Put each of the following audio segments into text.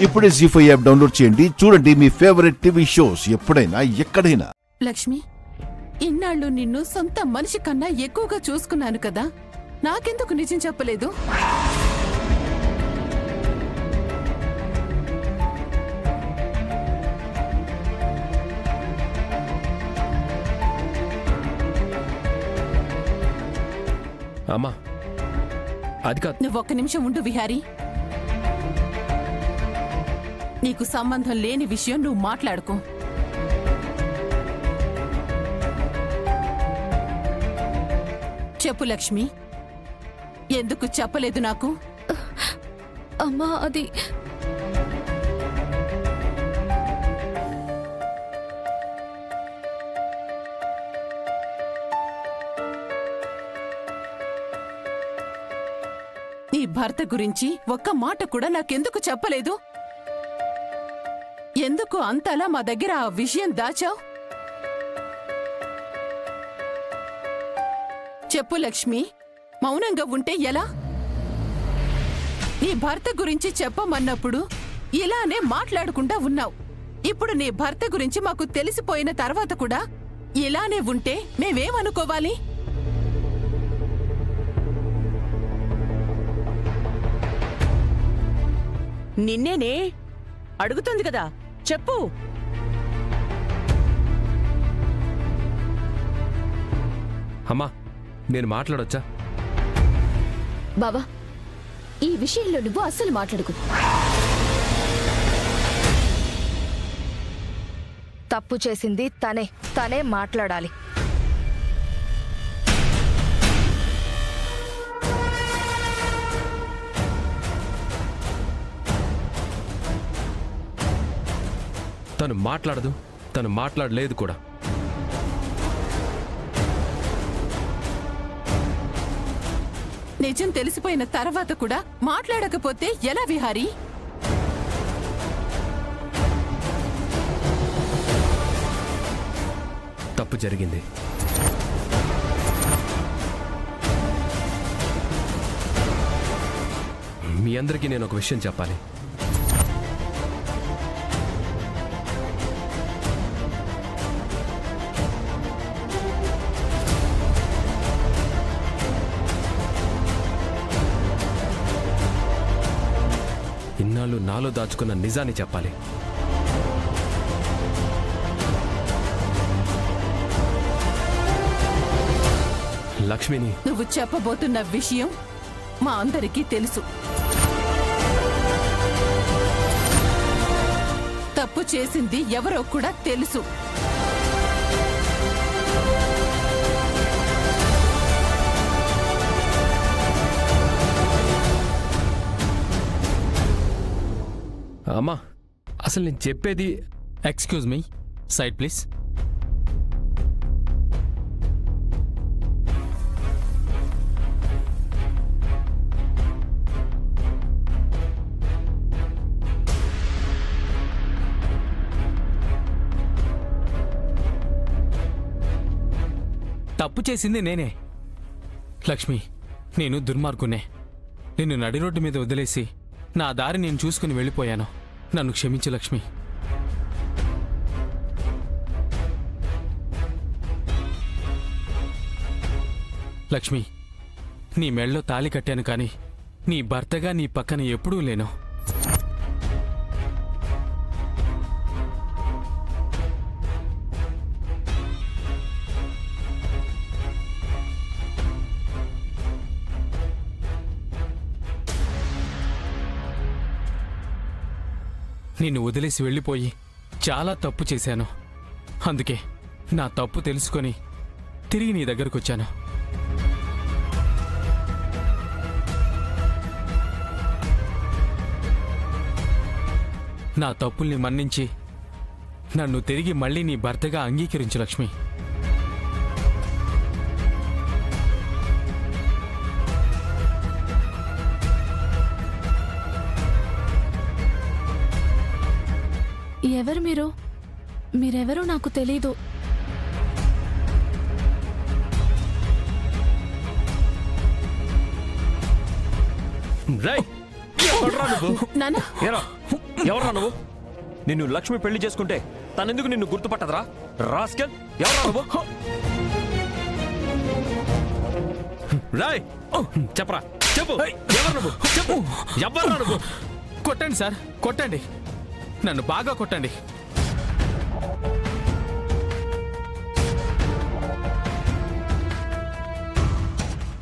ఇప్పుడే జీ5 app download చేయండి. చూడండి మీ ఫేవరెట్ టీవీ షోస్ ఎప్పుడైనా ఎక్కడైనా. లక్ష్మి, ఇన్నాళ్ళు నిన్ను సొంత మనిషి కన్నా ఎక్కువగా చూసుకున్నాను కదా, నాకెందుకు నిజం చెప్పలేదు? అమ్మా, అది కాదు. నువ్వొక్క నిమిషం ఉండు విహారీ. నీకు సంబంధం లేని విషయం నువ్వు మాట్లాడుకో. చెప్పు లక్ష్మి, ఎందుకు చెప్పలేదు నాకు? అమ్మా, అది నీ భర్త గురించి ఒక్క మాట కూడా నాకెందుకు చెప్పలేదు? ఎందుకు అంతలా మా దగ్గర ఆ విషయం దాచావు? చెప్పు లక్ష్మి, మౌనంగా ఉంటే ఎలా? నీ భర్త గురించి చెప్పమన్నప్పుడు ఇలానే మాట్లాడకుండా ఉన్నావు. ఇప్పుడు నీ భర్త గురించి మాకు తెలిసిపోయిన తర్వాత కూడా ఇలానే ఉంటే మేమేమనుకోవాలి? నిన్నేనే అడుగుతుంది కదా, చెప్పు. అమ్మా, నేను మాట్లాడొచ్చా? బావా, ఈ విషయంలో నువ్వు అస్సలు మాట్లాడుకు. తప్పు చేసింది తనే మాట్లాడాలి. తను మాట్లాడదు, తను మాట్లాడలేదు కూడా. నిజం తెలిసిపోయిన తర్వాత కూడా మాట్లాడకపోతే ఎలా విహారీ? తప్పు జరిగింది. మీ అందరికీ నేను ఒక విషయం చెప్పాలి. ఇన్నాళ్ళు నాలో దాచుకున్న నిజాన్ని చెప్పాలి. లక్ష్మిని, నువ్వు చెప్పబోతున్న విషయం మా అందరికీ తెలుసు. తప్పు చేసింది ఎవరో కూడా తెలుసు. అమ్మా, అసలు నేను చెప్పేది. Excuse me, side please. తప్పు చేసింది నేనే లక్ష్మి. నేను దుర్మార్గునే. నిన్ను నడి రోడ్డు మీద వదిలేసి నా దారి నేను చూసుకుని వెళ్ళిపోయాను. నన్ను క్షమించు లక్ష్మి. లక్ష్మి, నీ మెళ్ళలో తాళి కట్టాను కానీ నీ భర్తగా నీ పక్కన ఎప్పుడూ లేను. నిన్ను వదిలేసి వెళ్ళిపోయి చాలా తప్పు చేశాను. అందుకే నా తప్పు తెలుసుకొని తిరిగి నీ దగ్గరకు వచ్చాను. నా తప్పుల్ని మన్నించి నన్ను తిరిగి మళ్ళీ నీ భర్తగా అంగీకరించు లక్ష్మి. ఎవరు మీరెవరో నాకు తెలీదు. ఎవరా నువ్వు? నిన్ను లక్ష్మి పెళ్లి చేసుకుంటే తనెందుకు నిన్ను గుర్తుపట్టదరా? రాస్కెల్, ఎవరా నువ్వు? రాయ్, చెప్పరా, చెప్పు, ఎవరు నువ్వు? చెప్పు, ఎవరా నువ్వు? కొట్టండి సార్, కొట్టండి, నన్ను బాగా కొట్టండి.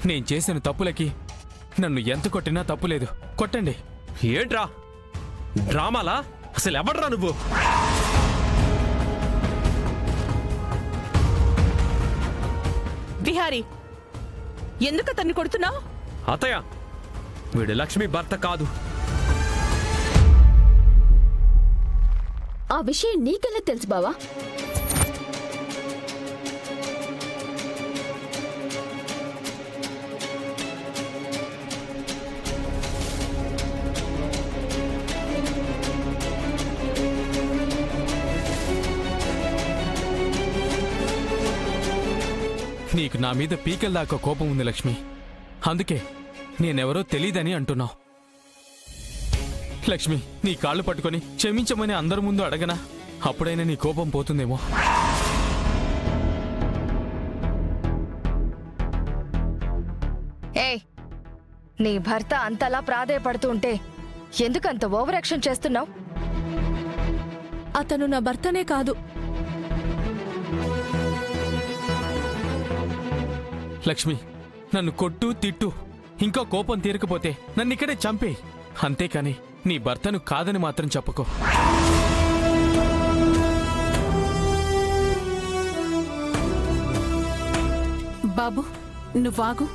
నేను చేసిన తప్పులకి నన్ను ఎంత కొట్టినా తప్పులేదు, కొట్టండి. ఏంట్రా డ్రామాలా? అసలు ఎవడ్రా నువ్వు? విహారీ, ఎందుకు అతన్ని కొడుతున్నావు? అతయ్య, వీడు లక్ష్మి భర్త కాదు. ఆ విషయం నీకెలా తెలుసు బావా? నీకు నా మీద పీకల దాకా కోపం ఉంది లక్ష్మి, అందుకే నేనెవరో తెలీదని అంటున్నావు. లక్ష్మి, నీ కాళ్ళు పట్టుకొని క్షమించమని అందరి ముందు అడగనా? అప్పుడైనా నీ కోపం పోతుందేమో. ఏయ్, నీ భర్త అంతలా ప్రాధేయపడుతూ ఉంటే ఎందుకంత ఓవర్ యాక్షన్ చేస్తున్నావు? అతను నా భర్తనే కాదు. లక్ష్మి, నన్ను కొట్టు, తిట్టు, ఇంకా కోపం తీరకపోతే నన్ను ఇక్కడే చంపే. అంతేకాని నీ భర్తను కాదని మాత్రం చెప్పకో. బాబు, నువ్వాగు.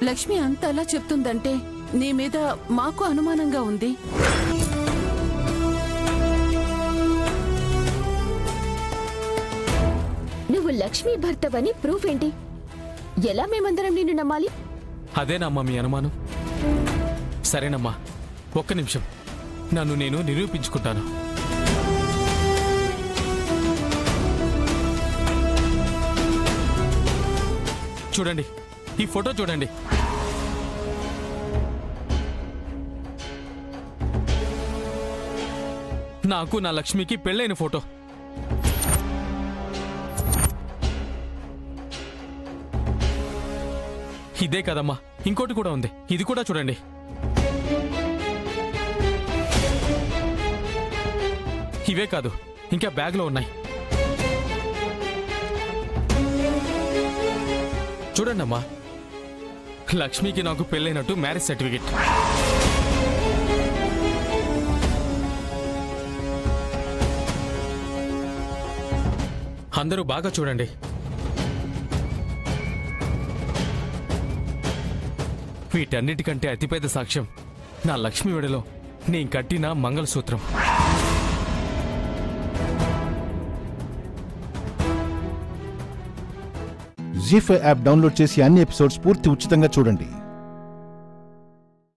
లక్ష్మి అంతలా చెప్తుందంటే నీ మీద మాకు అనుమానంగా ఉంది. నువ్వు లక్ష్మి భర్తవని ప్రూఫ్ ఏంటి? ఎలా మేమందరం నిన్ను నమ్మాలి? అదేనమ్మా మీ అనుమానం? సరేనమ్మా, ఒక్క నిమిషం, నన్ను నేను నిరూపించుకుంటాను. చూడండి, ఈ ఫోటో చూడండి. నాకు నా లక్ష్మికి పెళ్ళైన ఫోటో. ఇదే కదమ్మా, ఇంకోటి కూడా ఉంది, ఇది కూడా చూడండి. ఇవే కాదు, ఇంకా బ్యాగ్లో ఉన్నాయి. చూడండమ్మా, లక్ష్మికి నాకు పెళ్ళైనట్టు మ్యారేజ్ సర్టిఫికెట్. అందరూ బాగా చూడండి. వీటన్నిటికంటే అతిపెద్ద సాక్ష్యం నా లక్ష్మి మెడలో నేను కట్టిన మంగళసూత్రం. జీ5 యాప్ డౌన్లోడ్ చేసి అన్ని ఎపిసోడ్స్ పూర్తి ఉచితంగా చూడండి.